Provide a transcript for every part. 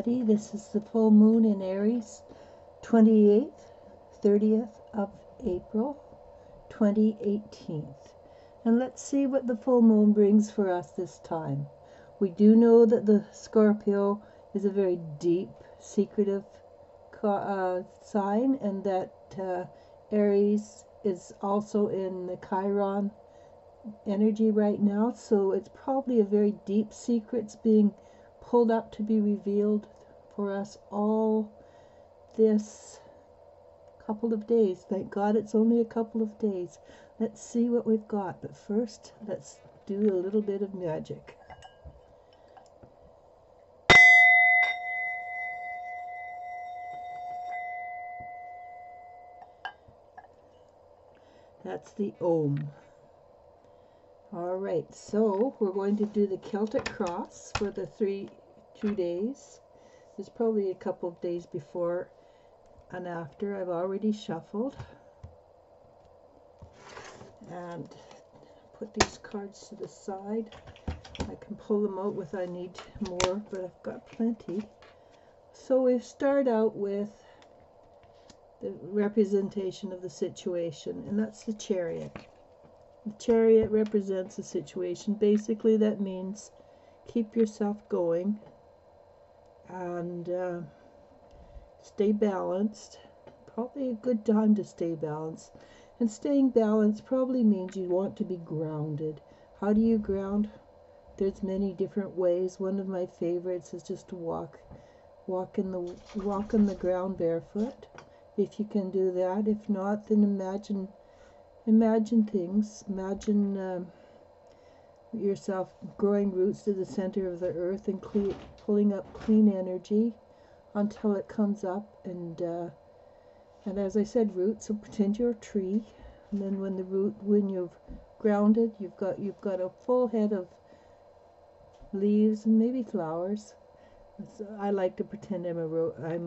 everybody. This is the full moon in Aries, 28th, 30th of April, 2018. And let's see what the full moon brings for us this time. We do know that the Scorpio is a very deep, secretive sign, and that Aries is also in the Chiron energy right now, so it's probably a very deep secret's being pulled up to be revealed for us all this couple of days. Thank God it's only a couple of days. Let's see what we've got, but first let's do a little bit of magic. That's the Om. Alright, so we're going to do the Celtic cross for the 2 days. There's probably a couple of days before and after. I've already shuffled and put these cards to the side. I can pull them out if I need more, but I've got plenty. So we start out with the representation of the situation, and that's the Chariot. The Chariot represents a situation. Basically, that means keep yourself going and stay balanced. Probably a good time to stay balanced. And staying balanced probably means you want to be grounded. How do you ground? There's many different ways. One of my favorites is just to walk on the ground barefoot. If you can do that. If not, then imagine things. Imagine yourself growing roots to the center of the earth and pulling up clean energy until it comes up. And as I said, roots. So pretend you're a tree. And then when you've grounded, you've got a full head of leaves and maybe flowers. So I like to pretend I'm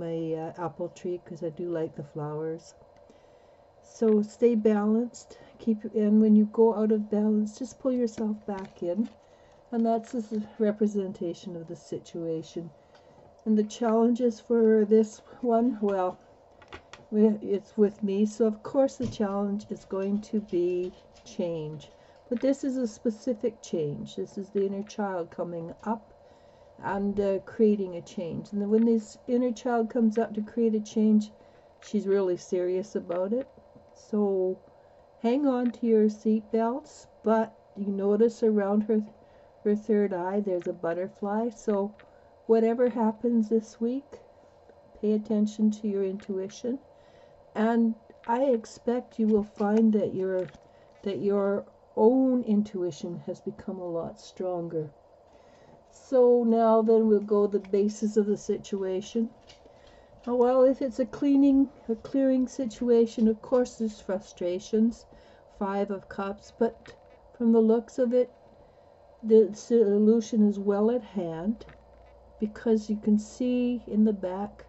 a apple tree because I do like the flowers. So stay balanced, and when you go out of balance, just pull yourself back in, and that's a representation of the situation. And the challenges for this one, well, it's with me, so of course the challenge is going to be change. But this is a specific change. This is the inner child coming up and creating a change. And then when this inner child comes up to create a change, she's really serious about it. So hang on to your seat belts, but you notice around her third eye there's a butterfly. So whatever happens this week, pay attention to your intuition, and I expect you will find that your own intuition has become a lot stronger. So now then we'll go the basis of the situation. Well, if it's a clearing situation, of course there's frustrations, 5 of Cups, but from the looks of it, the solution is well at hand, because you can see in the back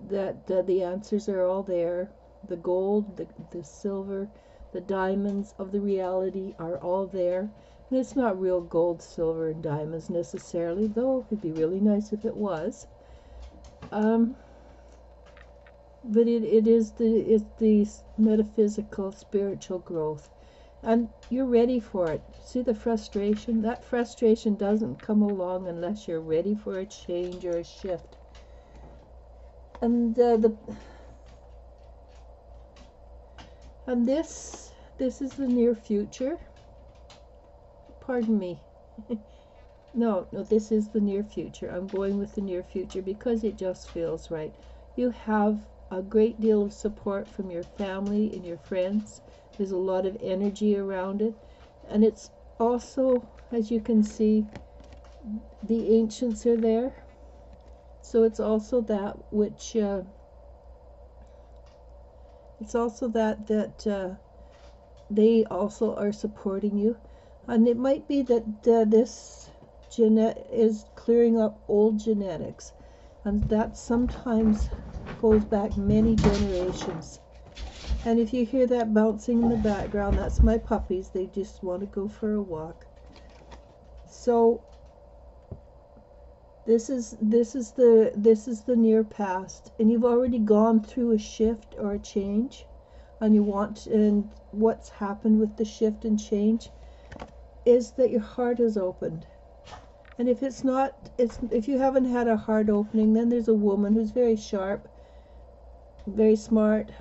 that the answers are all there. The gold, the silver, the diamonds of the reality are all there. And it's not real gold, silver, and diamonds necessarily, though it'd be really nice if it was. But it's the metaphysical, spiritual growth, and you're ready for it. See the frustration? That frustration doesn't come along unless you're ready for a change or a shift. And this is the near future. Pardon me. No, this is the near future. I'm going with the near future because it just feels right. You have a great deal of support from your family and your friends. There's a lot of energy around it. And it's also, as you can see, the ancients are there. So it's also that which, it's also that they also are supporting you. And it might be that this is clearing up old genetics, and that sometimes goes back many generations. And if you hear that bouncing in the background, that's my puppies. They just want to go for a walk. So This is the near past, and you've already gone through a shift or a change, and what's happened with the shift and change is that your heart is opened. And if you haven't had a heart opening, then there's a woman who's very sharp, very smart,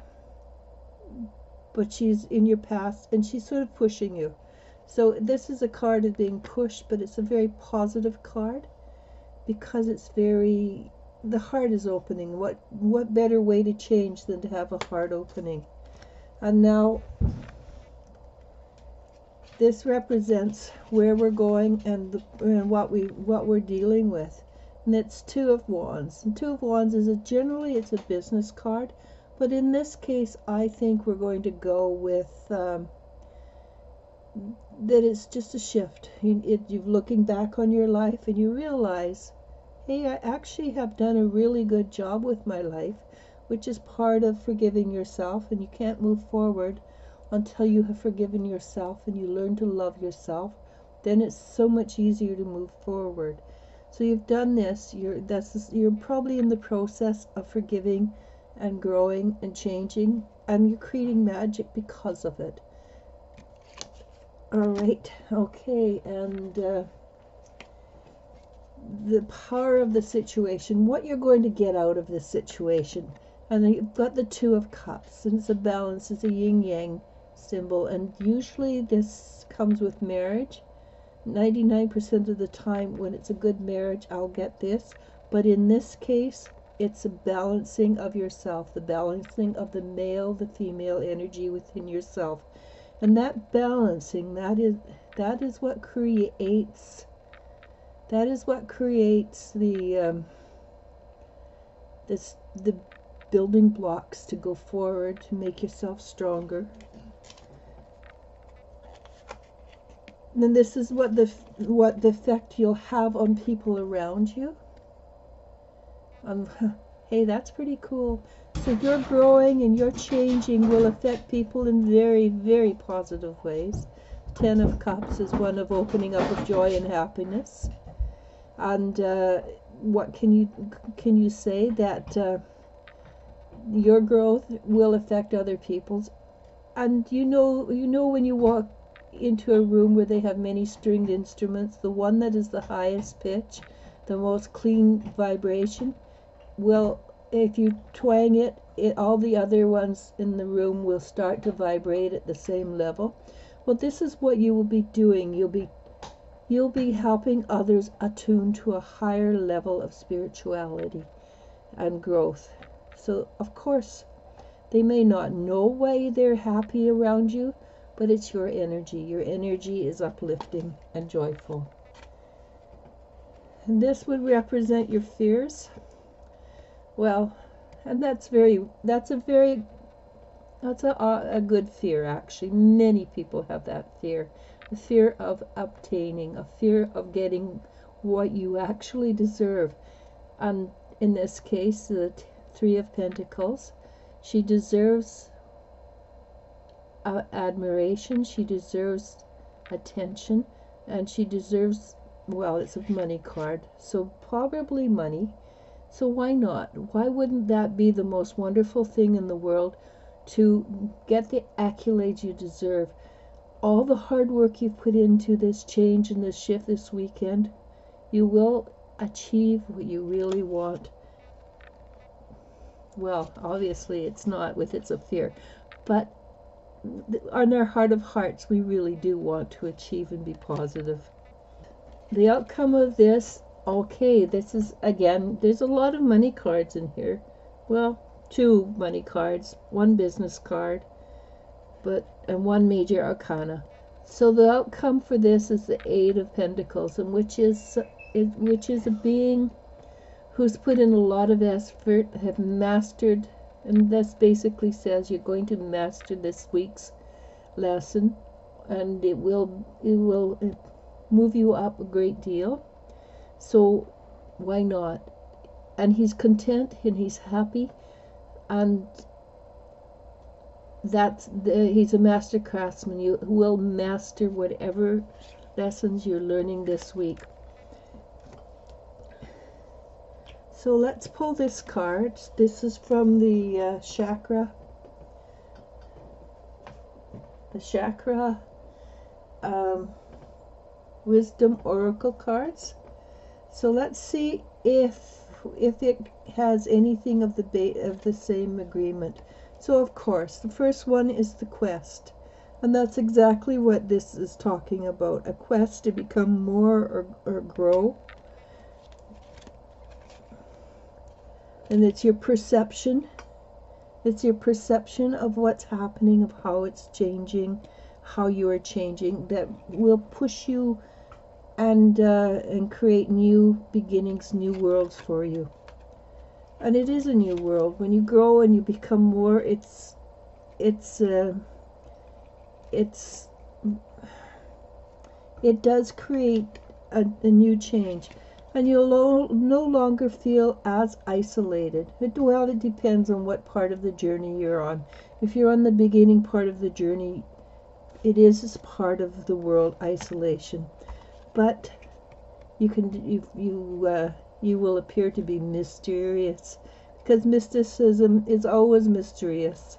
but she's in your past and she's sort of pushing you. So this is a card of being pushed, but it's a very positive card because the heart is opening. What better way to change than to have a heart opening? And now this represents where we're going and what we're dealing with. And it's Two of Wands. And Two of Wands is generally it's a business card, but in this case I think we're going to go with that it's just a shift. You're looking back on your life and you realize, hey, I actually have done a really good job with my life, which is part of forgiving yourself, and you can't move forward until you have forgiven yourself and you learn to love yourself. Then it's so much easier to move forward. So you've done this. You're probably in the process of forgiving and growing and changing, and you're creating magic because of it. All right, okay, and the power of the situation, what you're going to get out of this situation. And then you've got the Two of Cups, and it's a balance, it's a yin-yang symbol, and usually this comes with marriage. 99% of the time when it's a good marriage, I'll get this, but in this case, it's a balancing of yourself, the balancing of the male, the female energy within yourself. And that balancing, that is what creates the the building blocks to go forward, to make yourself stronger. And then this is what the effect you'll have on people around you. Hey, that's pretty cool. So your growing and your changing will affect people in very, very positive ways. Ten of Cups is one of opening up of joy and happiness. And what can you say? That your growth will affect other people's. And you know when you walk into a room where they have many stringed instruments, the one that is the highest pitch, the most clean vibration, well, if you twang it, all the other ones in the room will start to vibrate at the same level. Well, this is what you will be doing. You'll be helping others attune to a higher level of spirituality and growth. So, of course, they may not know why they're happy around you, but it's your energy. Your energy is uplifting and joyful. And this would represent your fears. Well, and that's a good fear, actually. Many people have that fear. The fear of obtaining, a fear of getting what you actually deserve. And in this case, the Three of Pentacles, she deserves admiration, she deserves attention, and she deserves, well, it's a money card, so probably money. So why not? Why wouldn't that be the most wonderful thing in the world, to get the accolades you deserve? All the hard work you've put into this change and this shift this weekend, you will achieve what you really want. Well, obviously it's not with it's a fear, but on our heart of hearts, we really do want to achieve and be positive. The outcome of this, okay, this is, again, there's a lot of money cards in here. Well, 2 money cards, 1 business card, and 1 major arcana. So the outcome for this is the Eight of Pentacles, and which is a being who's put in a lot of effort, have mastered, and this basically says you're going to master this week's lesson, and it will move you up a great deal. So why not? And he's content and he's happy, and he's a master craftsman. You will master whatever lessons you're learning this week. So let's pull this card. This is from the chakra wisdom oracle cards. So let's see if it has anything of the same agreement. So of course, the first one is the quest. And that's exactly what this is talking about. A quest to become more or grow. And it's your perception. It's your perception of what's happening, of how it's changing, how you are changing, that will push you and create new beginnings, new worlds for you. And it is a new world. When you grow and you become more, it does create a new change. And you'll no longer feel as isolated. It depends on what part of the journey you're on. If you're on the beginning part of the journey, it is part of the world isolation. But you will appear to be mysterious, because mysticism is always mysterious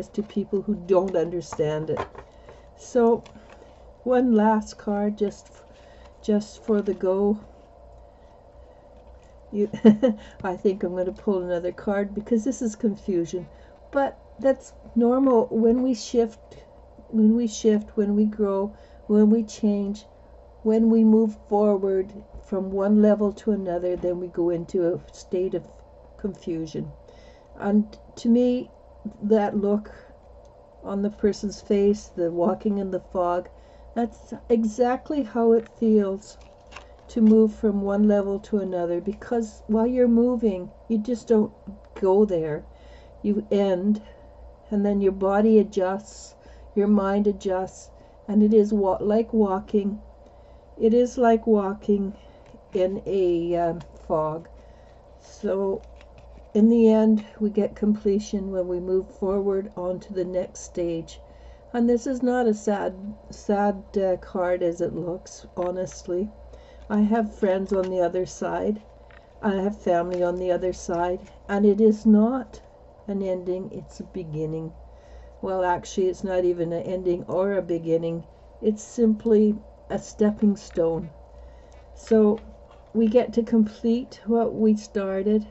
to people who don't understand it. So one last card just for the go. I think I'm going to pull another card because this is confusion, but that's normal. When we shift, when we grow, when we change, when we move forward from one level to another, then we go into a state of confusion. And to me, that look on the person's face, the walking in the fog, that's exactly how it feels to move from one level to another, because while you're moving, you just don't go there. You end, and then your body adjusts, your mind adjusts, and it is like walking. It is like walking in a fog. So in the end, we get completion when we move forward onto the next stage. And this is not a sad card as it looks, honestly. I have friends on the other side. I have family on the other side. And it is not an ending, it's a beginning. Well, actually, it's not even an ending or a beginning. It's simply a stepping stone. So we get to complete what we started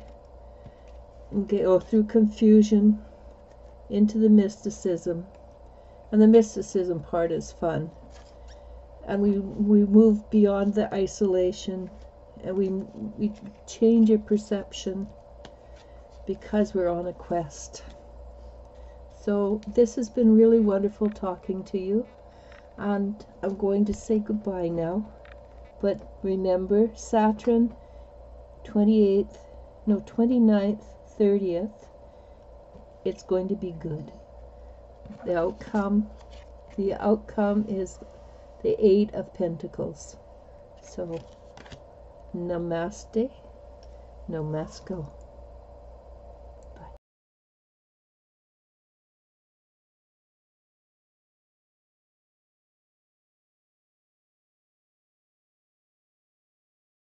and go through confusion into the mysticism. And the mysticism part is fun. And we move beyond the isolation, and we change our perception because we're on a quest. So this has been really wonderful talking to you, and I'm going to say goodbye now. But remember, Saturn 29th, 30th, it's going to be good. The outcome is the 8 of Pentacles. So, namaste, namasko.